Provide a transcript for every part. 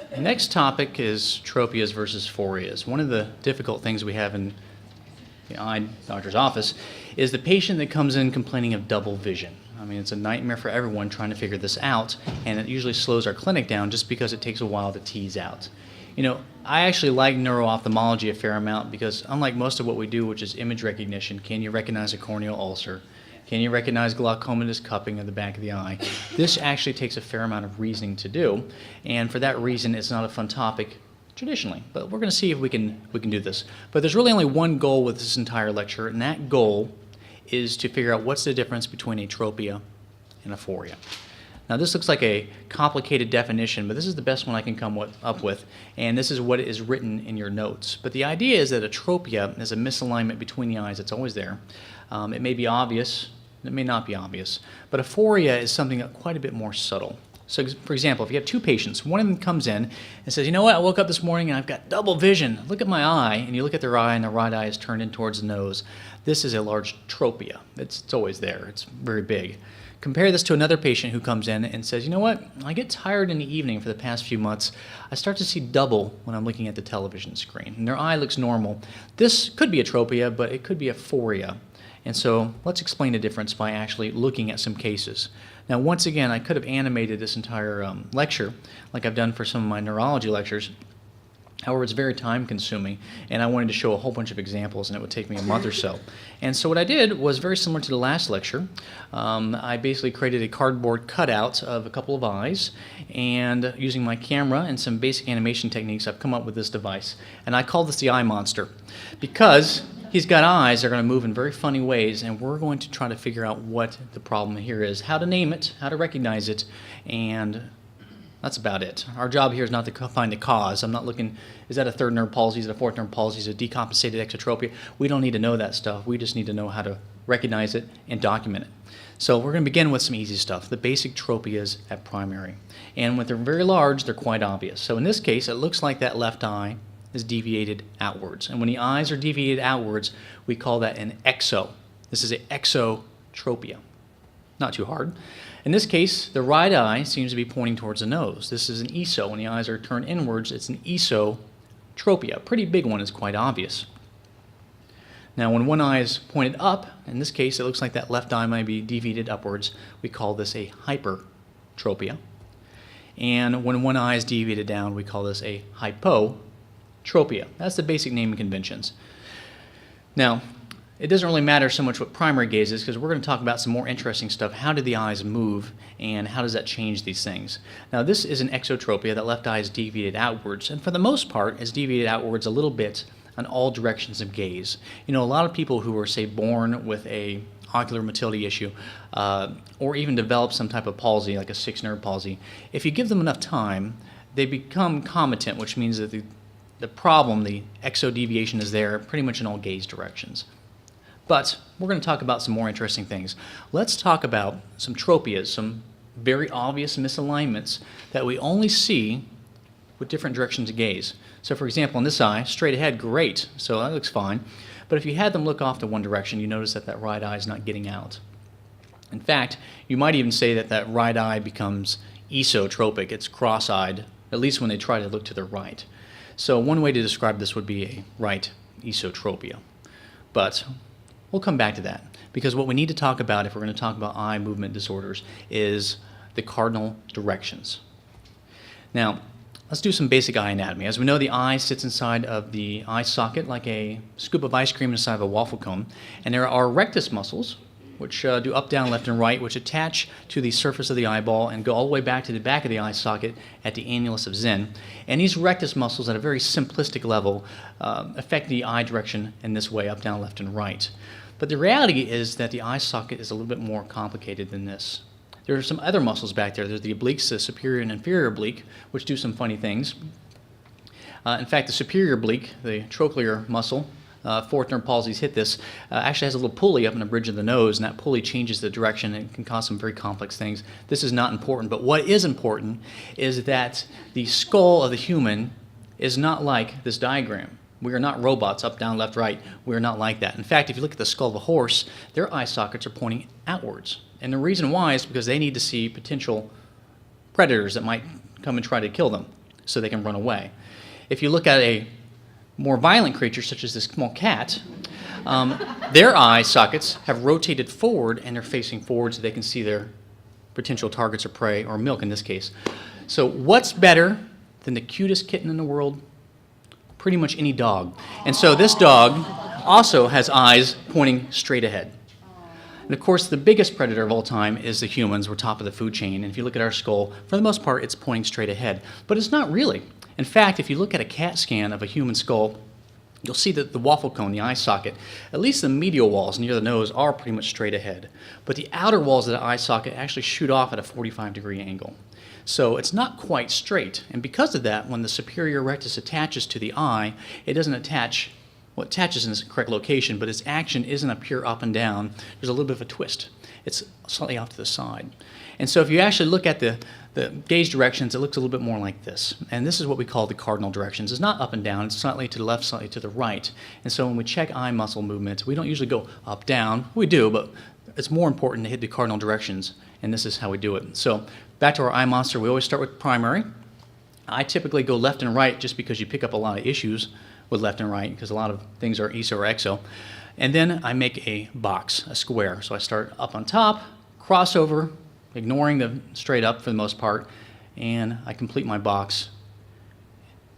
The next topic is tropias versus phorias. One of the difficult things we have in the eye doctor's office is the patient that comes in complaining of double vision. I mean, it's a nightmare for everyone trying to figure this out, and it usually slows our clinic down just because it takes a while to tease out. You know, I actually like neuro-ophthalmology a fair amount because unlike most of what we do, which is image recognition, can you recognize a corneal ulcer? Can you recognize glaucomatous cupping of the back of the eye? This actually takes a fair amount of reasoning to do, and for that reason, it's not a fun topic traditionally. But we're going to see if we can do this. But there's really only one goal with this entire lecture, and that goal is to figure out what's the difference between a tropia and a phoria. Now, this looks like a complicated definition, but this is the best one I can come up with, and this is what is written in your notes. But the idea is that a tropia is a misalignment between the eyes. It's always there. It may be obvious. It may not be obvious, but a phoria is something quite a bit more subtle. So, for example, if you have two patients, one of them comes in and says, you know what, I woke up this morning and I've got double vision. Look at my eye, and you look at their eye and the right eye is turned in towards the nose. This is a large tropia. It's always there. It's very big. Compare this to another patient who comes in and says, you know what, I get tired in the evening for the past few months. I start to see double when I'm looking at the television screen, and their eye looks normal. This could be a tropia, but it could be a phoria. And so let's explain the difference by actually looking at some cases. Now, once again, I could have animated this entire lecture like I've done for some of my neurology lectures. However, it's very time consuming, and I wanted to show a whole bunch of examples, and it would take me a month or so. And so what I did was very similar to the last lecture. I basically created a cardboard cutout of a couple of eyes, and using my camera and some basic animation techniques, I've come up with this device. And I call this the eye monster because he's got eyes that are going to move in very funny ways, and we're going to try to figure out what the problem here is, how to name it, how to recognize it, and that's about it. Our job here is not to find the cause. I'm not looking, is that a third nerve palsy, is it a fourth nerve palsy, is it decompensated exotropia? We don't need to know that stuff. We just need to know how to recognize it and document it. So we're going to begin with some easy stuff, the basic tropias at primary. And when they're very large, they're quite obvious. So in this case, it looks like that left eye is deviated outwards. And when the eyes are deviated outwards, we call that an exo. This is an exotropia. Not too hard. In this case, the right eye seems to be pointing towards the nose. This is an ESO. When the eyes are turned inwards, it's an esotropia. A pretty big one is quite obvious. Now, when one eye is pointed up, in this case, it looks like that left eye might be deviated upwards. We call this a hypertropia. And when one eye is deviated down, we call this a hypotropia. That's the basic naming conventions. Now, it doesn't really matter so much what primary gaze is because we're going to talk about some more interesting stuff. How do the eyes move and how does that change these things? Now, this is an exotropia. That left eye is deviated outwards, and for the most part is deviated outwards a little bit on all directions of gaze. You know, a lot of people who are, say, born with a ocular motility issue or even develop some type of palsy like a sixth nerve palsy, if you give them enough time, they become comitant, which means that the problem, the exodeviation, is there pretty much in all gaze directions. But we're going to talk about some more interesting things. Let's talk about some tropias, some very obvious misalignments that we only see with different directions of gaze. So for example, in this eye, straight ahead, great, so that looks fine. But if you had them look off to one direction, you notice that that right eye is not getting out. In fact, you might even say that that right eye becomes esotropic. It's cross-eyed, at least when they try to look to the right. So one way to describe this would be a right esotropia. But we'll come back to that, because what we need to talk about if we're going to talk about eye movement disorders is the cardinal directions. Now, let's do some basic eye anatomy. As we know, the eye sits inside of the eye socket like a scoop of ice cream inside of a waffle cone, and there are rectus muscles, which do up, down, left, and right, which attach to the surface of the eyeball and go all the way back to the back of the eye socket at the annulus of Zinn. And these rectus muscles, at a very simplistic level, affect the eye direction in this way, up, down, left, and right. But the reality is that the eye socket is a little bit more complicated than this. There are some other muscles back there. There's the obliques, the superior and inferior oblique, which do some funny things. In fact, the superior oblique, the trochlear muscle, fourth nerve palsies hit this, actually has a little pulley up in the bridge of the nose, and that pulley changes the direction and can cause some very complex things. This is not important, but what is important is that the skull of the human is not like this diagram. We are not robots, up, down, left, right. We are not like that. In fact, if you look at the skull of a horse, their eye sockets are pointing outwards. And the reason why is because they need to see potential predators that might come and try to kill them. so they can run away. If you look at a more violent creature, such as this small cat, their eye sockets have rotated forward and they're facing forward so they can see their potential targets of prey, or milk in this case. So what's better than the cutest kitten in the world? Pretty much any dog. And so this dog also has eyes pointing straight ahead. And of course, the biggest predator of all time is the humans. We're top of the food chain. And if you look at our skull, for the most part, it's pointing straight ahead. But it's not really. In fact, if you look at a CAT scan of a human skull, you'll see that the waffle cone, the eye socket, at least the medial walls near the nose are pretty much straight ahead. But the outer walls of the eye socket actually shoot off at a 45-degree angle. So it's not quite straight. And because of that, when the superior rectus attaches to the eye, it doesn't attach, well, it attaches in the correct location, but its action isn't a pure up and down. There's a little bit of a twist. It's slightly off to the side. And so if you actually look at the gaze directions, it looks a little bit more like this. And this is what we call the cardinal directions. It's not up and down. It's slightly to the left, slightly to the right. And so when we check eye muscle movement, we don't usually go up, down. We do, but it's more important to hit the cardinal directions, and this is how we do it. So back to our eye monster, we always start with primary. I typically go left and right just because you pick up a lot of issues with left and right, because a lot of things are ESO or EXO. And then I make a box, a square. So I start up on top, crossover, ignoring the straight up for the most part, and I complete my box,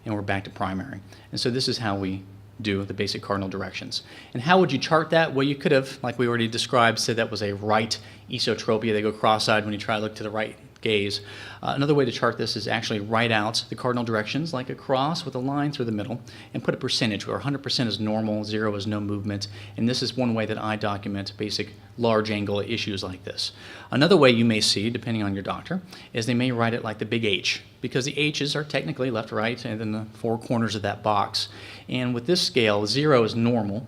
and we're back to primary. And so this is how we do the basic cardinal directions. And how would you chart that? Well, you could have, like we already described, said that was a right esotropia. They go cross-eyed when you try to look to the right gaze. Another way to chart this is actually write out the cardinal directions like a cross with a line through the middle and put a percentage where 100% is normal, 0 is no movement. And this is one way that I document basic large angle issues like this. Another way you may see, depending on your doctor, is they may write it like the big H, because the H's are technically left, right, and then the four corners of that box. And with this scale, 0 is normal,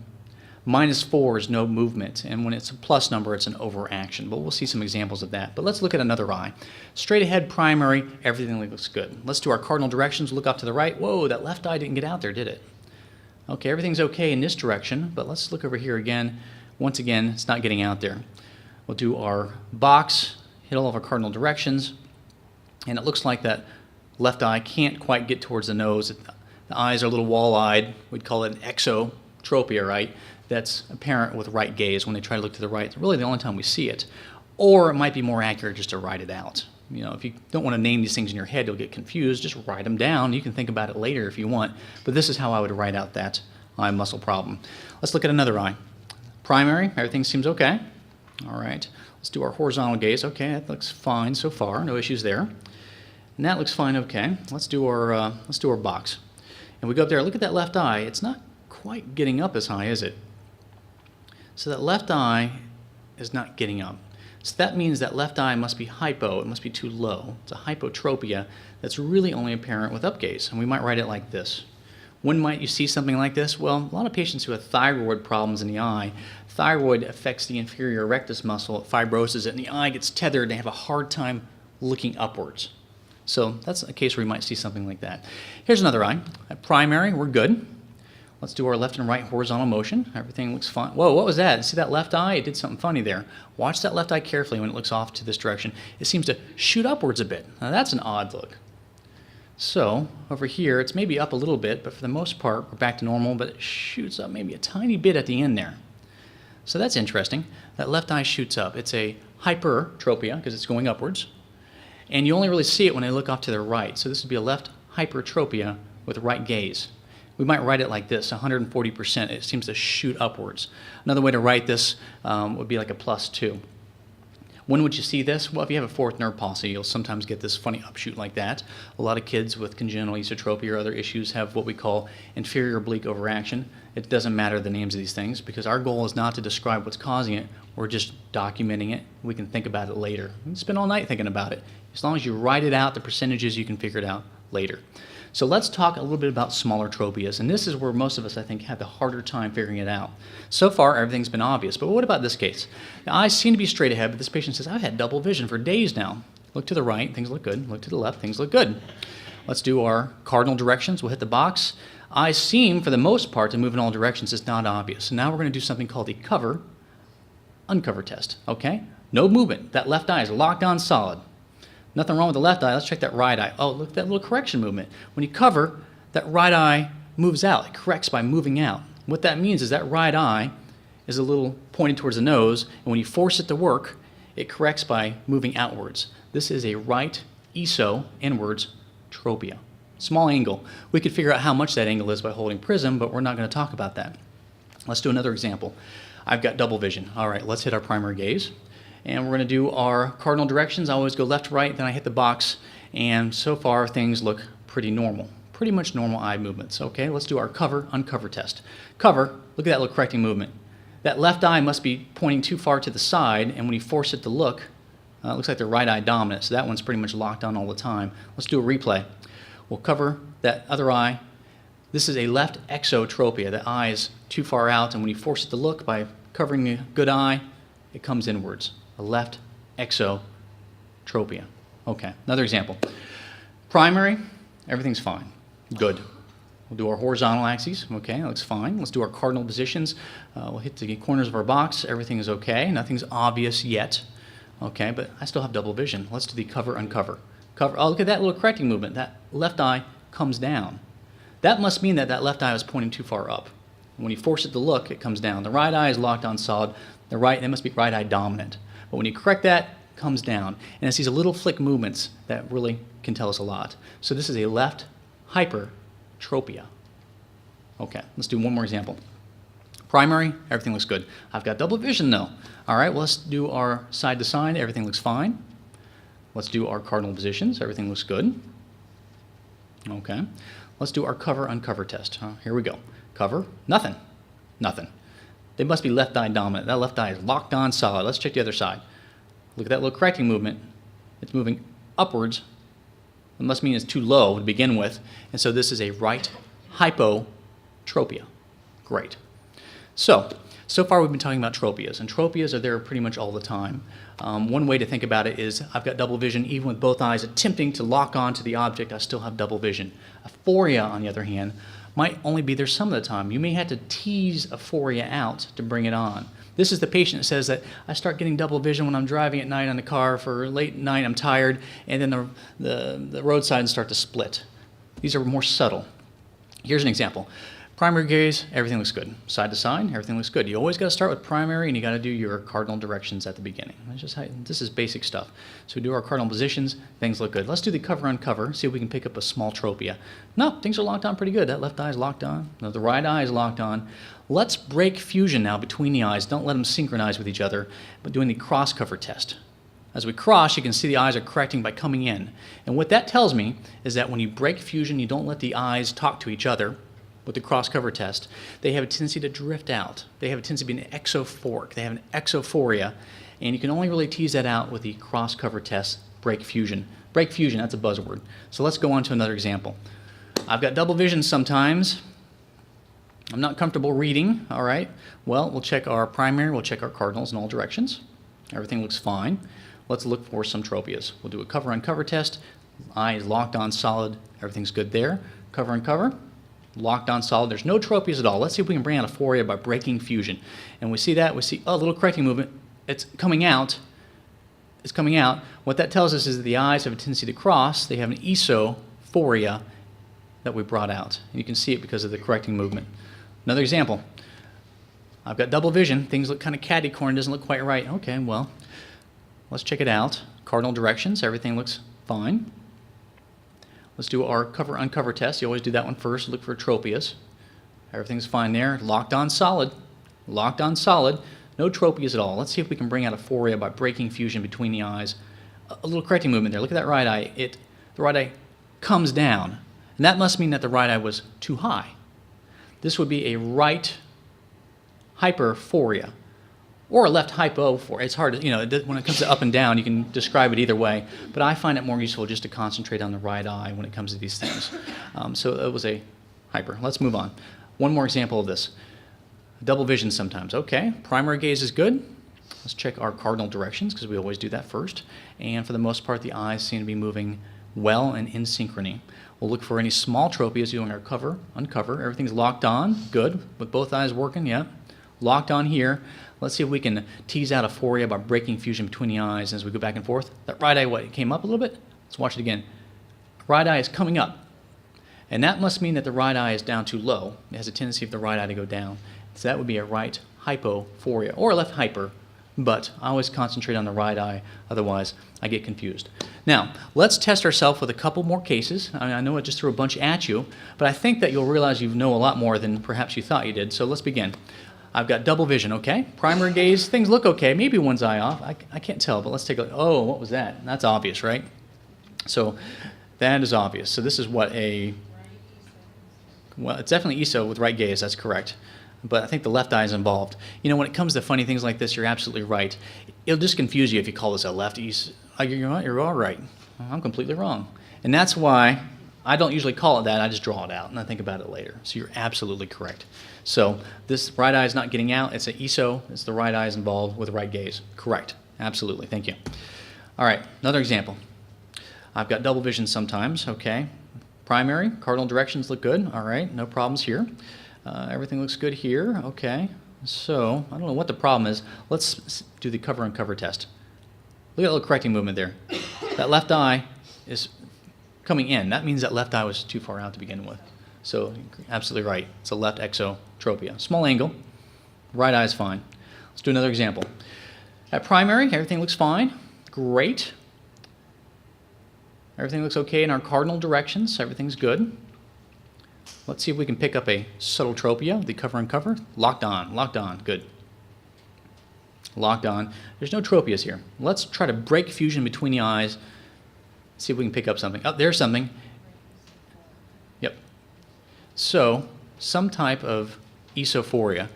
-4 is no movement, and when it's a plus number, it's an overaction. But we'll see some examples of that. But let's look at another eye. Straight ahead, primary, everything looks good. Let's do our cardinal directions. Look up to the right. Whoa, that left eye didn't get out there, did it? Okay, everything's okay in this direction, but let's look over here again. Once again, it's not getting out there. We'll do our box, hit all of our cardinal directions, and it looks like that left eye can't quite get towards the nose. The eyes are a little wall-eyed. We'd call it an exotropia, right? That's apparent with right gaze when they try to look to the right. It's really the only time we see it. Or it might be more accurate just to write it out. You know, if you don't want to name these things in your head, you'll get confused. Just write them down. You can think about it later if you want. But this is how I would write out that eye muscle problem. Let's look at another eye. Primary, everything seems okay. All right, let's do our horizontal gaze. Okay, that looks fine so far. No issues there. And that looks fine. Okay, let's do our box. And we go up there. Look at that left eye. It's not quite getting up as high, is it? So that left eye is not getting up. So that means that left eye must be hypo, it must be too low. It's a hypotropia that's really only apparent with upgaze, and we might write it like this. When might you see something like this? Well, a lot of patients who have thyroid problems in the eye, thyroid affects the inferior rectus muscle, it fibroses it, and the eye gets tethered, and they have a hard time looking upwards. So that's a case where you might see something like that. Here's another eye. At primary, we're good. Let's do our left and right horizontal motion. Everything looks fine. Whoa, what was that? See that left eye? It did something funny there. Watch that left eye carefully when it looks off to this direction. It seems to shoot upwards a bit. Now that's an odd look. So over here, it's maybe up a little bit, but for the most part, we're back to normal, but it shoots up maybe a tiny bit at the end there. So that's interesting. That left eye shoots up. It's a hypertropia because it's going upwards. And you only really see it when they look off to the right. So this would be a left hypertropia with right gaze. We might write it like this, 140%. It seems to shoot upwards. Another way to write this would be like a +2. When would you see this? Well, if you have a fourth nerve palsy, you'll sometimes get this funny upshoot like that. A lot of kids with congenital esotropia or other issues have what we call inferior oblique overaction. It doesn't matter the names of these things because our goal is not to describe what's causing it. We're just documenting it. We can think about it later. We can spend all night thinking about it. As long as you write it out, the percentages, you can figure it out later. So let's talk a little bit about smaller tropias, and this is where most of us, I think, have the harder time figuring it out. So far, everything's been obvious, but what about this case? The eyes seem to be straight ahead, but this patient says, I've had double vision for days now. Look to the right, things look good. Look to the left, things look good. Let's do our cardinal directions. We'll hit the box. Eyes seem, for the most part, to move in all directions. It's not obvious. So now we're going to do something called the cover-uncover test, okay? No movement. That left eye is locked on solid. Nothing wrong with the left eye. Let's check that right eye. Oh, look at that little correction movement. When you cover, that right eye moves out. It corrects by moving out. What that means is that right eye is a little pointed towards the nose, and when you force it to work, it corrects by moving outwards. This is a right ESO, inwards, tropia. Small angle. We could figure out how much that angle is by holding prism, but we're not going to talk about that. Let's do another example. I've got double vision. All right, let's hit our primary gaze. And we're going to do our cardinal directions. I always go left, right, then I hit the box. And so far, things look pretty normal. Pretty much normal eye movements. Okay, let's do our cover, uncover test. Cover, look at that little correcting movement. That left eye must be pointing too far to the side, and when you force it to look, it looks like the right eye dominant, so that one's pretty much locked on all the time. Let's do a replay. We'll cover that other eye. This is a left exotropia. The eye is too far out, and when you force it to look by covering the good eye, it comes inwards. A left exotropia. Okay, another example. Primary, everything's fine. Good. We'll do our horizontal axes. Okay, that looks fine. Let's do our cardinal positions. We'll hit the corners of our box. Everything is okay. Nothing's obvious yet. Okay, but I still have double vision. Let's do the cover, uncover. Cover. Oh, look at that little correcting movement. That left eye comes down. That must mean that that left eye was pointing too far up. When you force it to look, it comes down. The right eye is locked on solid. The right, that must be right eye dominant. But when you correct that, it comes down. And it's these little flick movements that really can tell us a lot. So this is a left hypertropia. Okay, let's do one more example. Primary, everything looks good. I've got double vision though. All right, well, let's do our side to side. Everything looks fine. Let's do our cardinal positions. Everything looks good. Okay. Let's do our cover, uncover test. Here we go. Cover, nothing. Nothing. They must be left eye dominant. That left eye is locked on solid. Let's check the other side. Look at that little correcting movement. It's moving upwards. It must mean it's too low to begin with. And so this is a right hypotropia. Great. So far we've been talking about tropias, and tropias are there pretty much all the time. One way to think about it is I've got double vision even with both eyes attempting to lock on to the object. I still have double vision. Aphoria, on the other hand, might only be there some of the time. You may have to tease aphoria out to bring it on. This is the patient that says that I start getting double vision when I'm driving at night on the car for late night, I'm tired, and then the roadsides start to split. These are more subtle. Here's an example. Primary gaze, everything looks good. Side to side, everything looks good. You always got to start with primary, and you got to do your cardinal directions at the beginning. This is basic stuff. So we do our cardinal positions, things look good. Let's do the cover uncover, see if we can pick up a small tropia. No, things are locked on pretty good. That left eye is locked on. No, the right eye is locked on. Let's break fusion now between the eyes. Don't let them synchronize with each other, but doing the cross cover test. As we cross, you can see the eyes are correcting by coming in. And what that tells me is that when you break fusion, you don't let the eyes talk to each other. With the cross-cover test, they have a tendency to drift out. They have a tendency to be an exophoric. They have an exophoria, and you can only really tease that out with the cross-cover test, break fusion. Break fusion, that's a buzzword. So let's go on to another example. I've got double vision sometimes. I'm not comfortable reading, all right? Well, we'll check our primary, we'll check our cardinals in all directions. Everything looks fine. Let's look for some tropias. We'll do a cover-uncover test. Eye is locked on solid. Everything's good there. Cover-uncover. Locked on solid. There's no tropias at all. Let's see if we can bring out aphoria by breaking fusion. And we see that. We see, oh, a little correcting movement. It's coming out. It's coming out. What that tells us is that the eyes have a tendency to cross. They have an esophoria that we brought out. And you can see it because of the correcting movement. Another example. I've got double vision. Things look kind of catty-corn. Doesn't look quite right. Okay, well, let's check it out. Cardinal directions. Everything looks fine. Let's do our cover-uncover test. You always do that one first. Look for tropias. Everything's fine there. Locked on solid. Locked on solid. No tropias at all. Let's see if we can bring out aphoria by breaking fusion between the eyes. A little correcting movement there. Look at that right eye. The right eye comes down. And that must mean that the right eye was too high. This would be a right hyperphoria. Or a left hypophoria. It's hard to, when it comes to up and down, you can describe it either way. But I find it more useful just to concentrate on the right eye when it comes to these things. So it was a hyper. Let's move on. One more example of this. Double vision sometimes. Okay, primary gaze is good. Let's check our cardinal directions because we always do that first. And for the most part, the eyes seem to be moving well and in synchrony. We'll look for any small tropias doing our cover, uncover. Everything's locked on. Good. With both eyes working, yeah. locked on here. Let's see if we can tease out a phoria by breaking fusion between the eyes as we go back and forth. That right eye, what, it came up a little bit? Let's watch it again. Right eye is coming up. And that must mean that the right eye is down too low. It has a tendency of the right eye to go down. So that would be a right hypophoria or a left hyper, but I always concentrate on the right eye, otherwise I get confused. Now, let's test ourselves with a couple more cases. I know I just threw a bunch at you, but I think that you'll realize you know a lot more than perhaps you thought you did. So let's begin. I've got double vision, okay? Primary gaze, things look okay. Maybe one's eye off. I can't tell, but let's take a look. Oh, what was that? That's obvious, right? So that is obvious. So this is what well, it's definitely ESO with right gaze, that's correct. But I think the left eye is involved. You know, when it comes to funny things like this, you're absolutely right. It'll just confuse you if you call this a left ESO. You're all right. I'm completely wrong. And that's why I don't usually call it that. I just draw it out, and I think about it later. So you're absolutely correct. So this right eye is not getting out. It's an ESO. It's the right eye is involved with right gaze. Correct. Absolutely. Thank you. All right, another example. I've got double vision sometimes, okay. Primary, cardinal directions look good. All right, no problems here. Everything looks good here. Okay, so I don't know what the problem is. Let's do the cover and cover test. Look at that little correcting movement there. That left eye is coming in. That means that left eye was too far out to begin with. So absolutely right. It's a left exotropia. Small angle. Right eye is fine. Let's do another example. At primary, everything looks fine. Great. Everything looks okay in our cardinal directions. Everything's good. Let's see if we can pick up a subtle tropia, the cover and cover. Locked on, good. Locked on. There's no tropias here. Let's try to break fusion between the eyes. See if we can pick up something. Oh, there's something. Yep. So, some type of esophoria.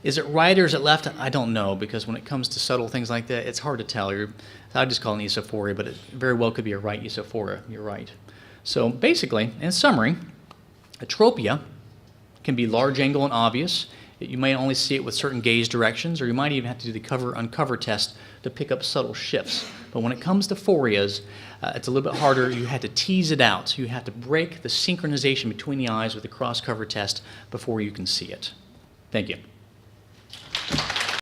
Is it right or is it left? I don't know, because when it comes to subtle things like that, it's hard to tell. I just call it an esophoria, but it very well could be a right esophoria. You're right. So basically, in summary, a tropia can be large angle and obvious. You might only see it with certain gaze directions, or you might even have to do the cover-uncover test to pick up subtle shifts. But when it comes to phorias, it's a little bit harder. You have to tease it out. You have to break the synchronization between the eyes with the cross-cover test before you can see it. Thank you.